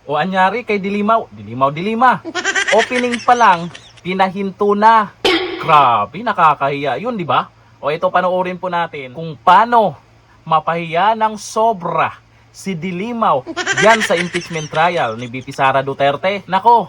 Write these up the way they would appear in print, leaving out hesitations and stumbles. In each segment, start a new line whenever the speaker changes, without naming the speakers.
O anyari kay Dilimaw, Dilima. Opening pa lang, pinahinto na. Grabe, nakakahiya yun, di ba? O ito, panoorin po natin kung paano mapahiya ng sobra si Dilimaw yan sa impeachment trial ni VP Sara Duterte. Nako,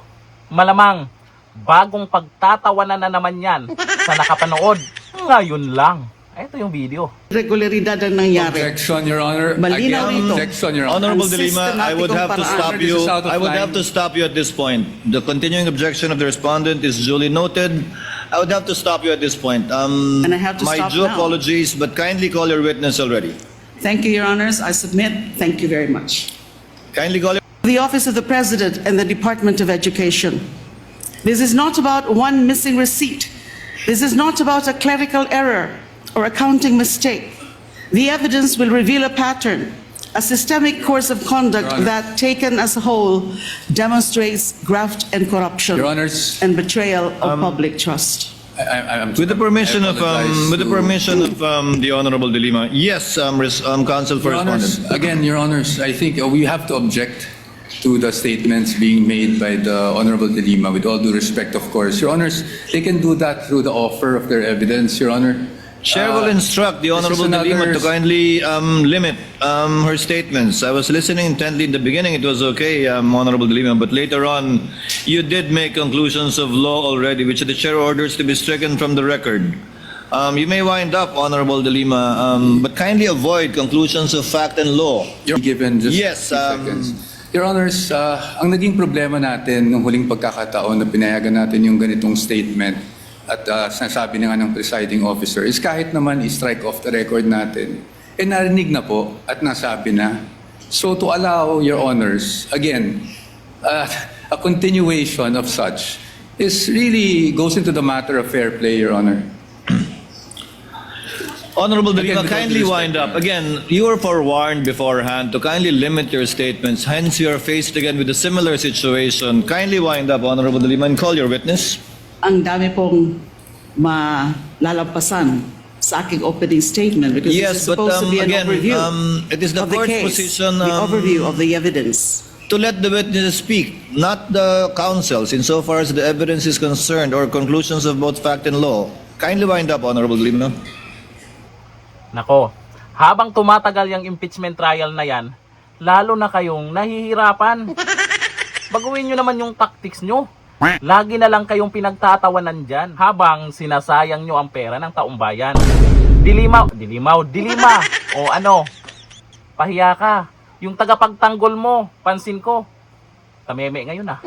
malamang bagong pagtatawanan na naman yan sa nakapanood ngayon lang. Ito yung video.
Regularidad ang nangyari.
Objection, Your Honor.
Malinaw
Again,
ito.
objection, Your Honor.
Honorable
Ang
De Lima, I would have to
sistematikong
stop
paraan.
you.
This is out of
I would
line.
have to stop you at this point. The continuing objection of the respondent is duly noted. I would have to stop you at this point.
And I have to
my
stop
due
now.
apologies, but kindly call your witness already.
Thank you, Your Honors. I submit. Thank you very much.
Kindly call your.
The Office of the President and the Department of Education. This is not about one missing receipt. This is not about a clerical error or accounting mistake. The evidence will reveal a pattern, a systemic course of conduct
Your Honor.
that, taken as a whole, demonstrates graft and corruption
Your Honors.
and betrayal of public trust.
I'm
With the permission
I
of
apologize
with the
to-
permission of the Honorable De Lima, yes, counsel for
Your Honors,
respondent.
again, Your Honors, I think we have to object to the statements being made by the Honorable De Lima, with all due respect, of course. Your Honors, they can do that through the offer of their evidence, Your Honor.
Chair will instruct the
this is
Honorable De Lima to
another-
kindly limit her statements. I was listening intently in the beginning. It was okay, Honorable De Lima, but later on, you did make conclusions of law already, which the chair orders to be stricken from the record. You may wind up, Honorable De Lima, but kindly avoid conclusions of fact and law.
You're given just
Yes,
60 seconds. Your Honors, ang naging problema natin nung huling pagkakataon na pinayagan natin yung ganitong statement at sinasabi na nga ng presiding officer is kahit naman i-strike off the record natin, narinig na po at nasabi na. So to allow, Your Honors, again, a continuation of such is really goes into the matter of fair play, Your Honor.
Honorable De Lima,
Again, with all
kindly
due
wind
respect,
up.
Your Honor.
Again, you were forewarned beforehand to kindly limit your statements. Hence, you are faced again with a similar situation. Kindly wind up, Honorable De Lima, and call your witness.
Ang dami pong malalampasan sa aking opening statement because
Yes,
this is
but,
supposed to be an
again,
overview
it is the
of the
court's
case,
position,
the overview of the evidence.
to let the witnesses speak, not the counsels, insofar as the evidence is concerned or conclusions of both fact and law. Kindly wind up, Honorable De Lima.
Nako, habang tumatagal yung impeachment trial na yan, lalo na kayong nahihirapan. Baguhin nyo naman yung tactics nyo. Lagi na lang kayong pinagtatawanan dyan habang sinasayang nyo ang pera ng taong bayan. Dilima. O ano, pahiya ka. Yung tagapagtanggol mo, pansin ko, tameme ngayon ah.